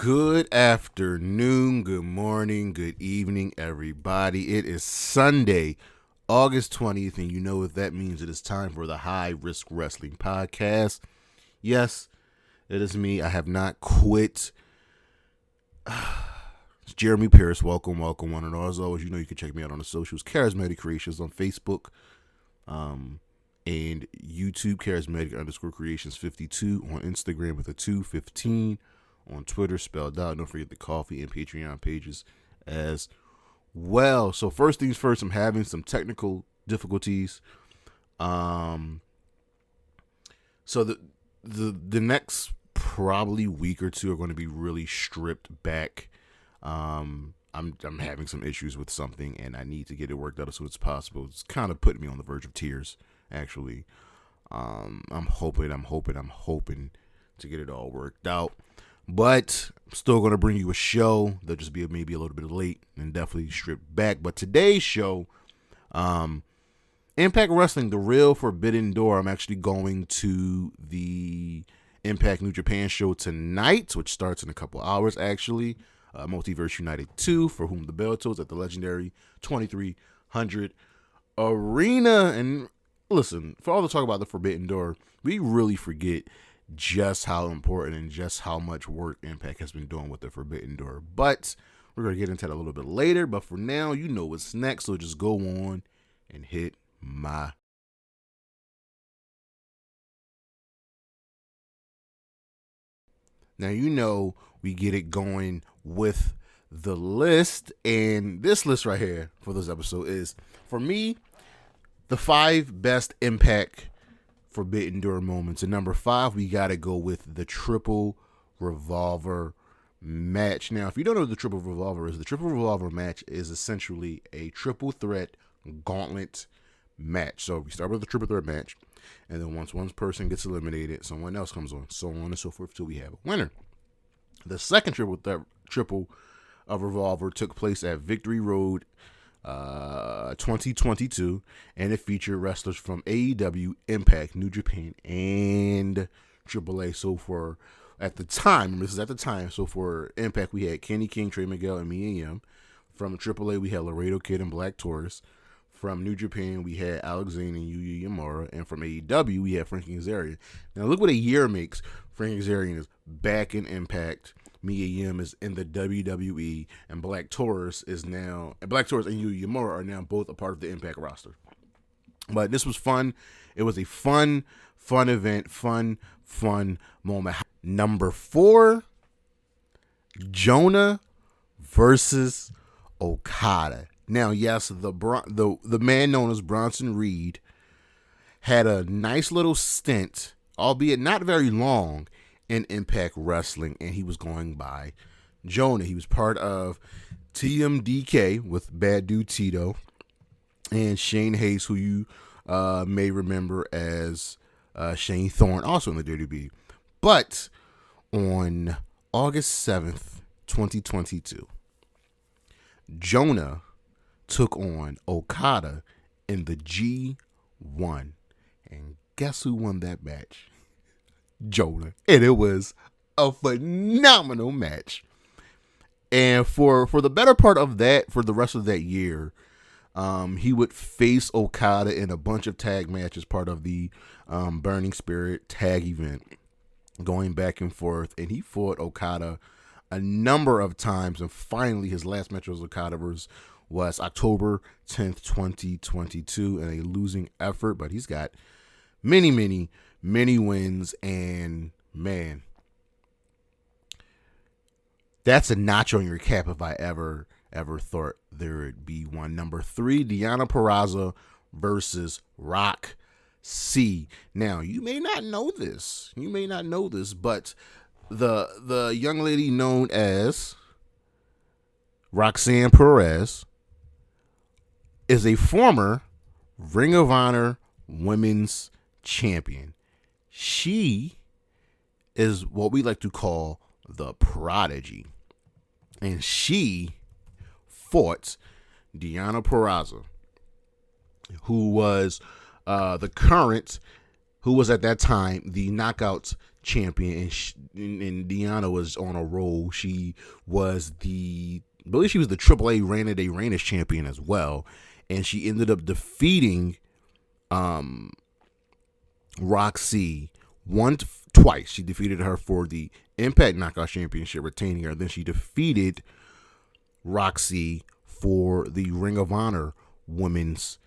Good afternoon, good morning, good evening, everybody. It is Sunday, August 20th, and you know what that means. It is time for the High Risk Wrestling Podcast. Yes, it is me. I have not quit. It's Jeremy Pierce. Welcome, one and all. As always, you know you can check me out on the socials. Charismatic Creations on Facebook and YouTube. Charismatic_Creations 52 on Instagram with a 215. On Twitter, spelled out. Don't forget the Coffee and Patreon pages as well. So first things first, I'm having some technical difficulties. So the next probably week or two are going to be really stripped back. I'm having some issues with something, and I need to get it worked out as soon as possible. It's kind of putting me on the verge of tears, actually. I'm hoping to get it all worked out. But I'm still going to bring you a show. They'll just be maybe a little bit late and definitely stripped back. But today's show, Impact Wrestling, The Real Forbidden Door. I'm actually going to the Impact New Japan show tonight, which starts in a couple hours, actually. Multiverse United 2, For Whom the Bell Tolls, at the legendary 2300 Arena. And listen, for all the talk about the Forbidden Door, we really forget just how important and just how much work Impact has been doing with the Forbidden Door. But we're going to get into that a little bit later. But for now, you know what's next. So just go on and hit my. Now, you know, we get it going with the list. And this list right here for this episode is, for me, the 5 best Impact Forbidden Door moments. And number 5, we got to go with the Triple Revolver match. Now, if you don't know what the Triple Revolver is, the Triple Revolver match is essentially a triple threat gauntlet match. So we start with the triple threat match, and then once one person gets eliminated, someone else comes on, so on and so forth, till we have a winner. The second triple Revolver took place at Victory Road 2022, and it featured wrestlers from AEW, Impact, New Japan, and AAA. So for at the time, so for Impact we had Kenny King, Trey Miguel, and Mia Yim. From AAA we had Laredo Kid and Black Taurus. From New Japan we had Alex Zane and Yuya Uemura, and from AEW we had Frankie Kazarian. Now look what a year makes. Frankie Kazarian is back in Impact. Mia Yim is in the WWE, and Black Taurus and Yuya Uemura are now both a part of the Impact roster. But this was fun. It was a fun event, fun moment. Number 4, Jonah versus Okada. Now, yes, the man known as Bronson Reed had a nice little stint, albeit not very long, in Impact Wrestling, and he was going by Jonah. He was part of TMDK with Bad Dude Tito and Shane Hayes, who you may remember as Shane Thorne, also in the WWE. But on August 7th, 2022, Jonah took on Okada in the G1. And guess who won that match? Jonah. And it was a phenomenal match. And for the better part of that, for the rest of that year, he would face Okada in a bunch of tag matches, part of the Burning Spirit tag event, going back and forth. And he fought Okada a number of times. And finally, his last match with Okada was October 10th, 2022, in a losing effort. But he's got many wins, and man, that's a notch on your cap if I ever thought there would be one. Number 3, Deonna Purrazzo versus Rock C. Now, you may not know this, but the young lady known as Roxanne Perez is a former Ring of Honor Women's Champion. She is what we like to call the Prodigy, and she fought Deonna Purrazzo, who was at that time the Knockouts champion, and Deanna was on a roll. She was I believe she was the AAA Reina de Reinas champion as well, and she ended up defeating Roxy twice. She defeated her for the Impact Knockout Championship, retaining her. Then she defeated Roxy for the Ring of Honor Women's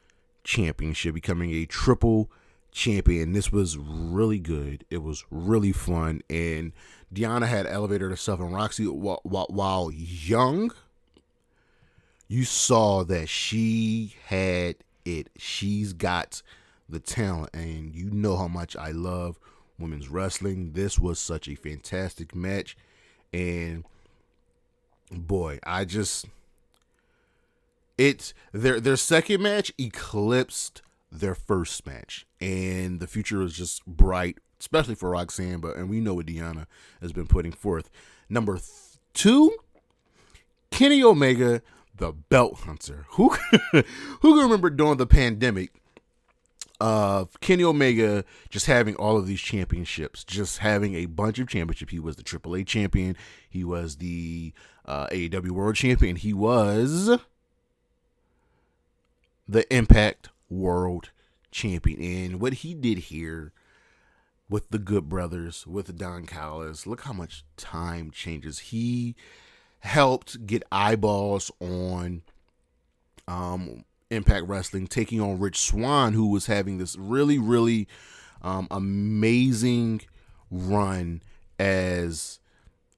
Championship, becoming a triple champion. This was really good. It was really fun, and Deanna had elevated herself, and Roxy, while young, you saw that she had it. She's got the talent, and you know how much I love women's wrestling. This was such a fantastic match, and boy, their second match eclipsed their first match, and the future is just bright, especially for Roxanne, and we know what Deanna has been putting forth. Number 2, Kenny Omega, the Belt Hunter. Who can remember during the pandemic of Kenny Omega just having all of these championships, just having a bunch of championships? He was the AAA champion, he was the AEW World Champion, he was the Impact World Champion. And what he did here with the Good Brothers, with Don Callis, look how much time changes. He helped get eyeballs on Impact Wrestling, taking on Rich Swann, who was having this really, really amazing run as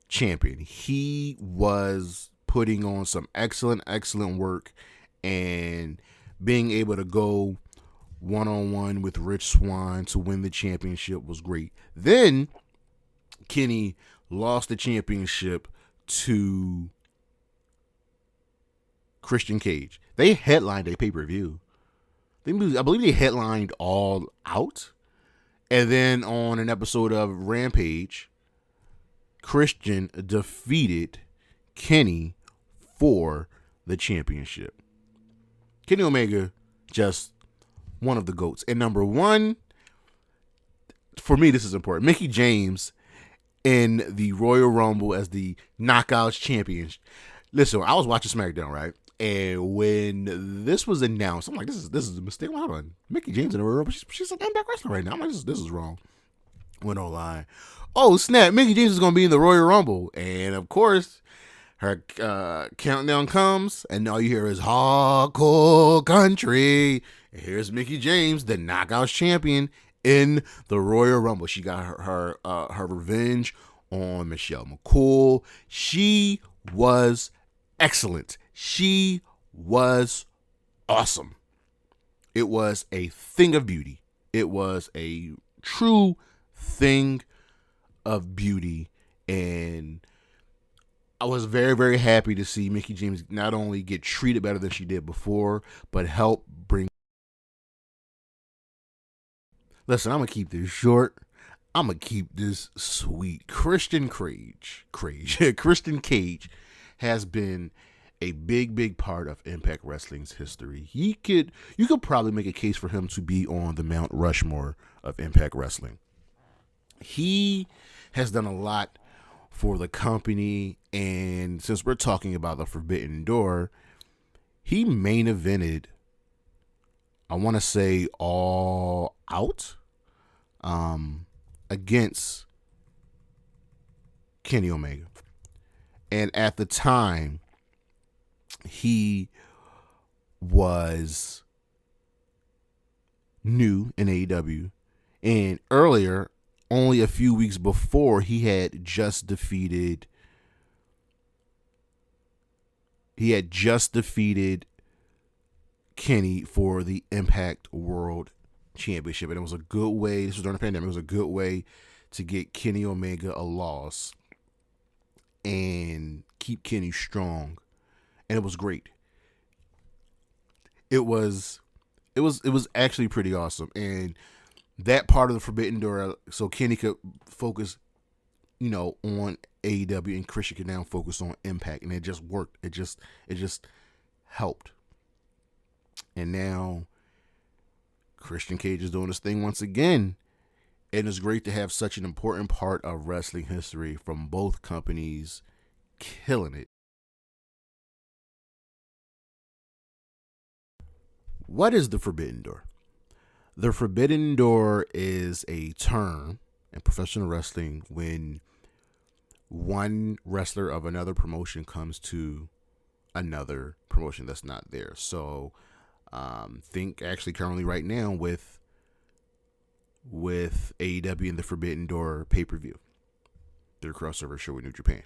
champion. He was putting on some excellent work, and being able to go one-on-one with Rich Swann to win the championship was great. Then Kenny lost the championship to Christian Cage. They headlined a pay-per-view. I believe they headlined All Out. And then on an episode of Rampage, Christian defeated Kenny for the championship. Kenny Omega, just one of the GOATs. And number 1, for me, this is important, Mickie James in the Royal Rumble as the Knockouts champion. Listen, I was watching SmackDown, right? And when this was announced, I'm like, this is a mistake. Hold on, Mickie James in the Royal Rumble. She's an Impact wrestler right now. I'm like, this is wrong. Went online. Oh snap! Mickie James is gonna be in the Royal Rumble, and of course, her countdown comes, and all you hear is Hardcore Country. And here's Mickie James, the Knockouts champion, in the Royal Rumble. She got her revenge on Michelle McCool. She was excellent. She was awesome. It was a thing of beauty. It was a true thing of beauty, and I was very, very happy to see Mickie James not only get treated better than she did before, but help bring. Listen, I'm going to keep this short. I'm going to keep this sweet. Christian Cage has been a big part of Impact Wrestling's history. You could probably make a case for him to be on the Mount Rushmore of Impact Wrestling. He has done a lot for the company, and since we're talking about the Forbidden Door, he main evented, I want to say, All Out against Kenny Omega. And at the time, he was new in AEW, and earlier, only a few weeks before, he had just defeated Kenny for the Impact World Championship. And it was a good way, this was during the pandemic, it was a good way to get Kenny Omega a loss and keep Kenny strong. And it was great. It was actually pretty awesome. And that part of the Forbidden Door, so Kenny could focus, on AEW, and Christian could now focus on Impact, and it just worked. It just helped. And now Christian Cage is doing this thing once again, And it's great to have such an important part of wrestling history from both companies killing it. What is the Forbidden Door? The Forbidden Door is a term in professional wrestling when one wrestler of another promotion comes to another promotion that's not there. So think actually currently right now with AEW and the Forbidden Door pay-per-view, their crossover show with New Japan.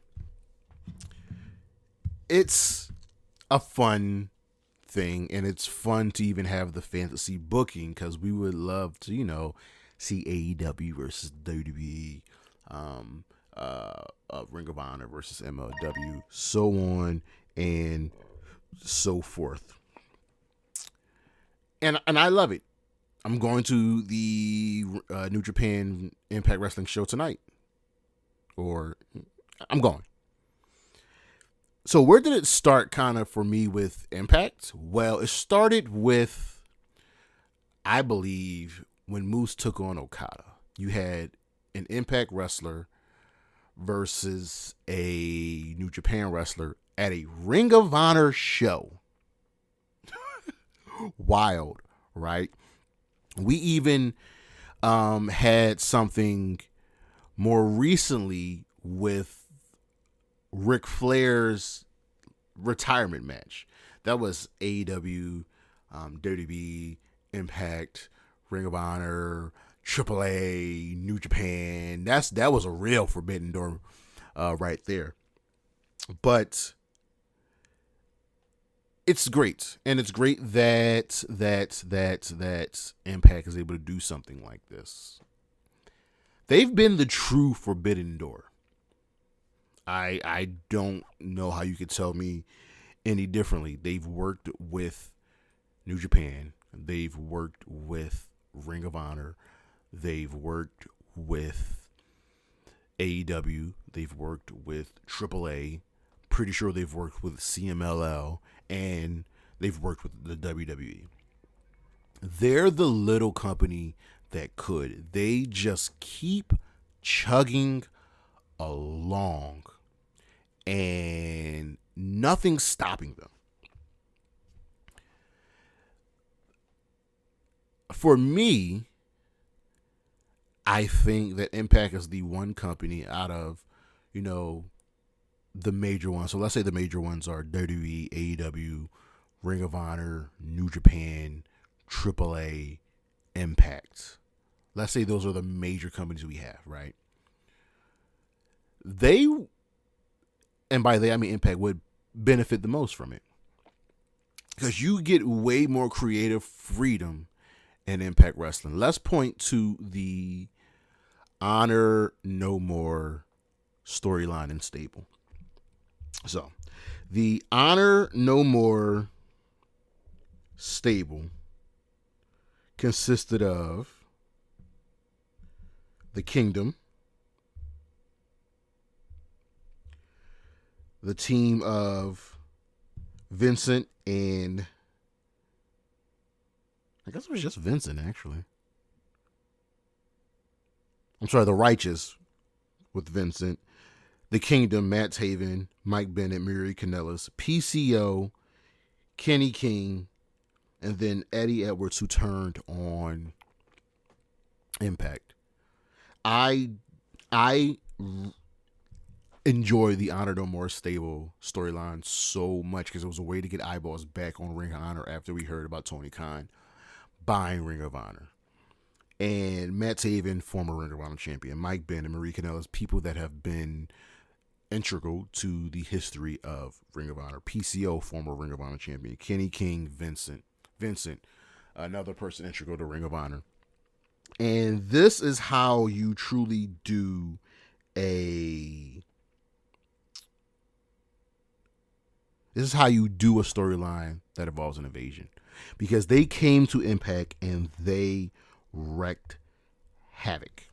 It's a fun thing, and it's fun to even have the fantasy booking because we would love to, see AEW versus WWE, Ring of Honor versus MLW, so on and so forth. And I love it. I'm going to the New Japan Impact Wrestling show tonight. Or I'm going. So where did it start kind of for me with Impact? Well, it started with, I believe, when Moose took on Okada. You had an Impact wrestler versus a New Japan wrestler at a Ring of Honor show. Wild, right? We even had something more recently with Ric Flair's retirement match. That was AEW, WWE, Impact, Ring of Honor, AAA, New Japan. That was a real Forbidden Door right there. But it's great, and it's great that Impact is able to do something like this. They've been the true Forbidden Door. I don't know how you could tell me any differently. They've worked with New Japan. They've worked with Ring of Honor. They've worked with AEW. They've worked with AAA. Pretty sure they've worked with CMLL. And they've worked with the WWE. They're the little company that could. They just keep chugging along. And nothing's stopping them. For me, I think that Impact is the one company out of, the major ones. So let's say the major ones are WWE, AEW, Ring of Honor, New Japan, AAA, Impact. Let's say those are the major companies we have, right? They, and by they I mean Impact, would benefit the most from it. Because you get way more creative freedom in Impact Wrestling. Let's point to the Honor No More storyline and stable. So, the Honor No More stable consisted of the Kingdom, the team of Vincent and I guess it was just Vincent, actually. I'm sorry, the Righteous with Vincent, the Kingdom, Matt Taven, Mike Bennett, Miri Kanellis, PCO, Kenny King, and then Eddie Edwards, who turned on Impact. I enjoy the Honor No More stable storyline so much because it was a way to get eyeballs back on Ring of Honor after we heard about Tony Khan buying Ring of Honor. And Matt Taven, former Ring of Honor champion, Mike Bennett, and Marie Kanellis, people that have been integral to the history of Ring of Honor. PCO, former Ring of Honor champion. Kenny King, Vincent, another person integral to Ring of Honor. And this is how you truly do a storyline that involves an invasion. Because they came to Impact and they wreaked havoc.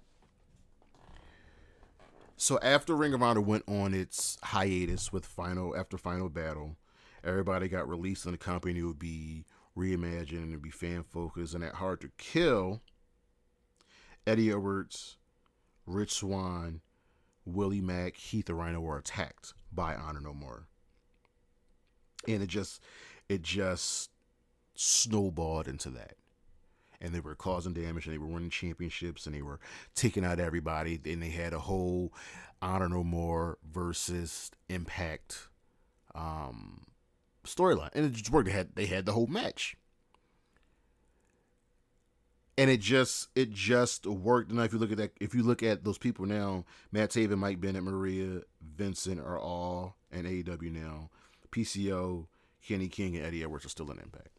So after Ring of Honor went on its hiatus with Final Battle, everybody got released and the company would be reimagined and be fan focused. And at Hard to Kill, Eddie Edwards, Rich Swann, Willie Mack, Heath the Rhino were attacked by Honor No More. And it just snowballed into that. And they were causing damage, and they were winning championships, and they were taking out everybody. And they had a whole Honor No More versus Impact storyline, and it just worked. They had the whole match, and it just worked. And if you look at those people now, Matt Taven, Mike Bennett, Maria, Vincent are all in AEW now. PCO, Kenny King, and Eddie Edwards are still in Impact.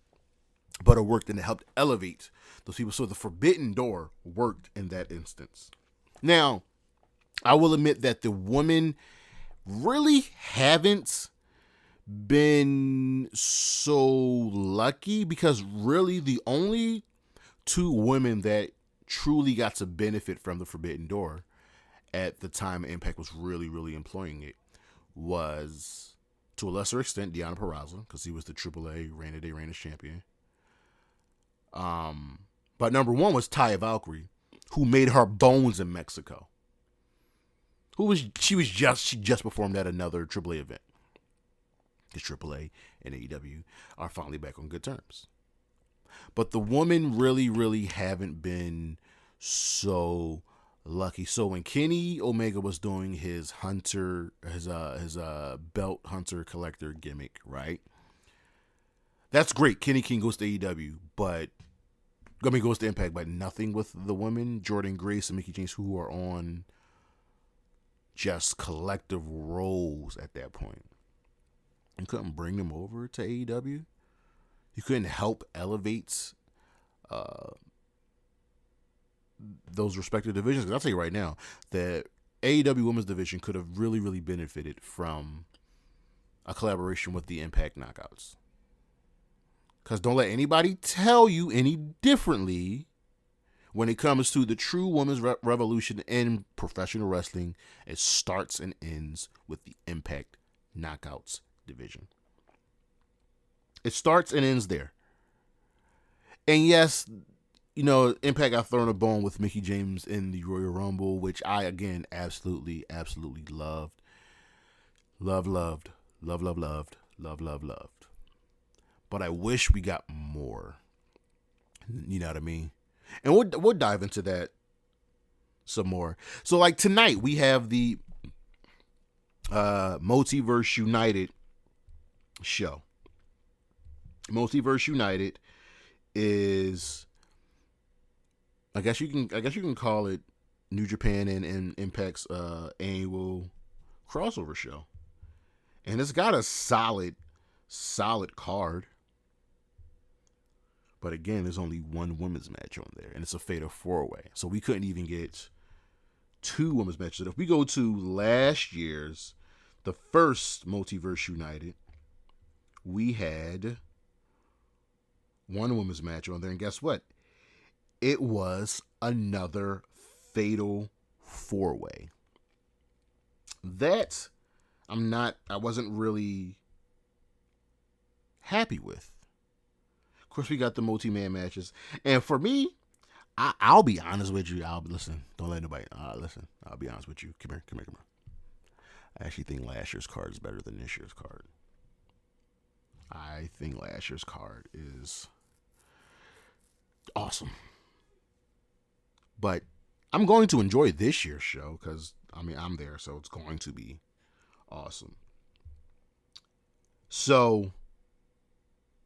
But it worked, and it helped elevate those people. So the Forbidden Door worked in that instance. Now, I will admit that the women really haven't been so lucky, because really the only two women that truly got to benefit from the Forbidden Door at the time Impact was really, really employing it was, to a lesser extent, Deonna Purrazzo, because he was the AAA Reina de Reinas champion. But number one was Taya Valkyrie, who made her bones in Mexico. She just performed at another AAA event. Because AAA and AEW are finally back on good terms. But the women really, really haven't been so lucky. So when Kenny Omega was doing his belt hunter collector gimmick, right? That's great. Kenny King goes to AEW, goes to Impact, but nothing with the women, Jordan Grace and Mickie James, who are on just collective roles at that point. You couldn't bring them over to AEW. You couldn't help elevate those respective divisions. Because I'll tell you right now, the AEW Women's Division could have really, really benefited from a collaboration with the Impact Knockouts. Because don't let anybody tell you any differently when it comes to the true women's revolution in professional wrestling. It starts and ends with the Impact Knockouts division. It starts and ends there. And yes, Impact got thrown a bone with Mickie James in the Royal Rumble, which I, again, absolutely, absolutely loved. Loved. But I wish we got more. You know what I mean? And we'll dive into that some more. So, like, tonight we have the Multiverse United show. Multiverse United is, I guess you can call it New Japan and Impact's annual crossover show. And it's got a solid card. But again, there's only one women's match on there, and it's a fatal 4-way. So we couldn't even get two women's matches. If we go to last year's, the first Multiverse United, we had one women's match on there, and guess what? It was another fatal 4-way. That I wasn't really happy with. Of course, we got the multi-man matches, and for me, I'll be honest with you. Listen. Don't let nobody listen. I'll be honest with you. Come here. I actually think last year's card is better than this year's card. I think last year's card is awesome, but I'm going to enjoy this year's show because I'm there, so it's going to be awesome. So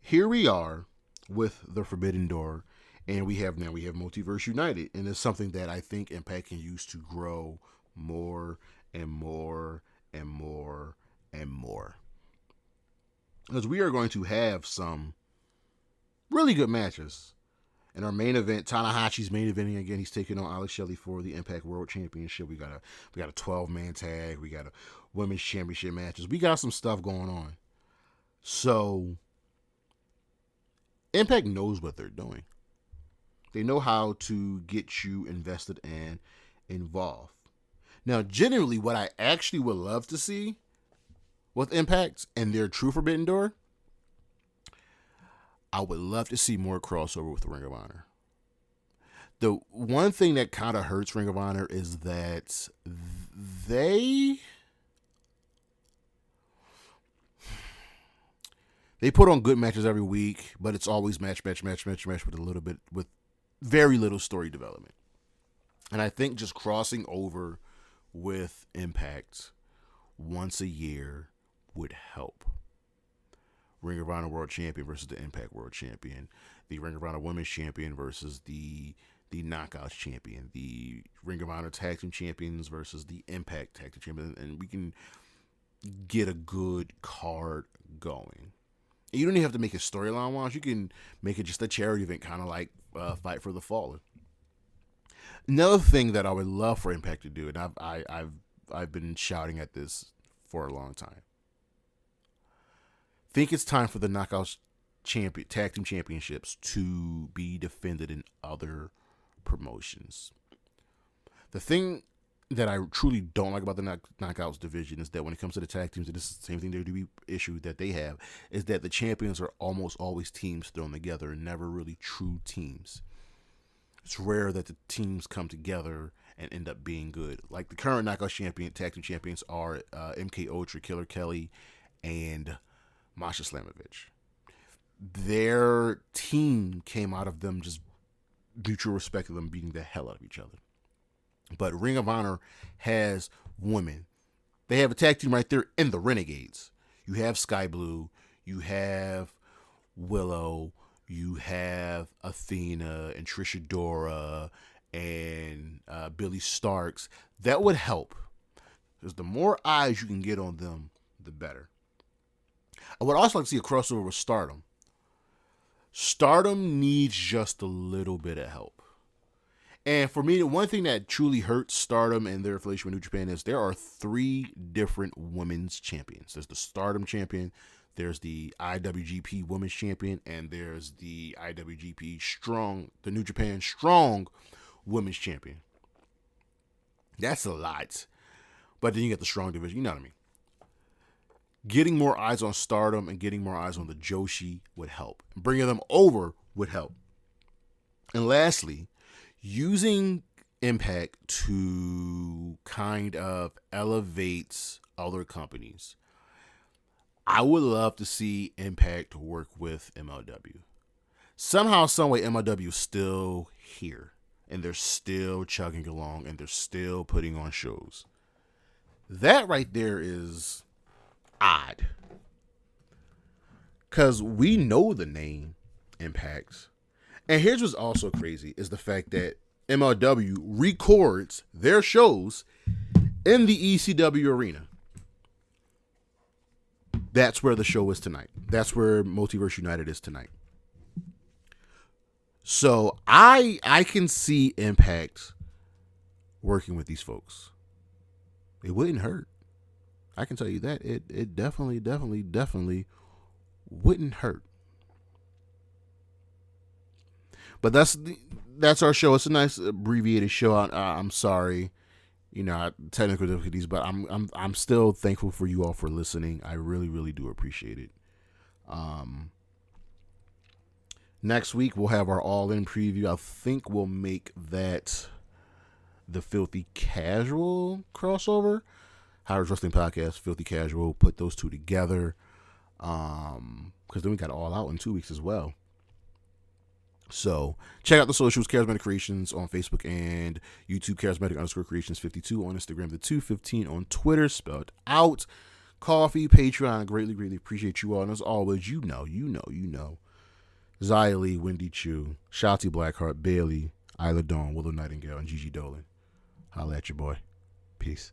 here we are with the Forbidden Door, and we have Multiverse United, and it's something that I think Impact can use to grow more and more and more and more. Because we are going to have some really good matches. In our main event, Tanahashi's main eventing again. He's taking on Alex Shelley for the Impact World Championship. We got a 12-man tag. We got a women's championship matches. We got some stuff going on. So Impact knows what they're doing. They know how to get you invested and involved. Now, generally, what I actually would love to see with Impact and their true Forbidden Door, I would love to see more crossover with the Ring of Honor. The one thing that kind of hurts Ring of Honor is that they put on good matches every week, but it's always match with with very little story development. And I think just crossing over with Impact once a year would help. Ring of Honor World Champion versus the Impact World Champion, the Ring of Honor Women's Champion versus the Knockouts Champion, the Ring of Honor Tag Team Champions versus the Impact Tag Team Champion, and we can get a good card going. And you don't even have to make it storyline wise. You can make it just a charity event, kind of like Fight for the Fallen. Another thing that I would love for Impact to do, and I've been shouting at this for a long time. Think it's time for the Knockouts Tag Team Championships to be defended in other promotions. The thing that I truly don't like about the Knockouts division is that when it comes to the tag teams, and this is the same thing WWE issue that they have, is that the champions are almost always teams thrown together and never really true teams. It's rare that the teams come together and end up being good. Like the current Knockouts tag team champions are MK Ultra, Killer Kelly, and Masha Slamovich. Their team came out of them just mutual respect of them beating the hell out of each other. But Ring of Honor has women. They have a tag team right there in the Renegades. You have Sky Blue, you have Willow, you have Athena and Trish Adora and Billy Starks. That would help. Because the more eyes you can get on them, the better. I would also like to see a crossover with Stardom. Stardom needs just a little bit of help. And for me, the one thing that truly hurts Stardom and their affiliation with New Japan is there are 3 different women's champions. There's the Stardom champion, there's the IWGP Women's Champion, and there's the the New Japan Strong Women's Champion. That's a lot. But then you get the Strong division, you know what I mean? Getting more eyes on Stardom and getting more eyes on the Joshi would help. Bringing them over would help. And lastly, using Impact to kind of elevate other companies. I would love to see Impact work with MLW. Somehow, someway, MLW is still here. And they're still chugging along. And they're still putting on shows. That right there is odd. Because we know the name Impact. And here's what's also crazy is the fact that MLW records their shows in the ECW arena. That's where the show is tonight. That's where Multiverse United is tonight. So I can see Impact working with these folks. It wouldn't hurt. I can tell you that. It definitely wouldn't hurt. But that's our show. It's a nice abbreviated show. I'm sorry, technical difficulties, but I'm still thankful for you all for listening. I really do appreciate it. Next week we'll have our All-In preview. I think we'll make that the Filthy Casual crossover. Howard's Wrestling Podcast, Filthy Casual. Put those two together. Because then we got All Out in 2 weeks as well. So check out the socials, Charismatic Creations on Facebook and YouTube, Charismatic_Creations52 on Instagram, the 215 on Twitter, spelled out. Coffee, Patreon, greatly appreciate you all. And as always, you know. Zia Lee, Wendy Chu, Shotzi Blackheart, Bailey, Isla Dawn, Willow Nightingale, and Gigi Dolan. Holla at your boy. Peace.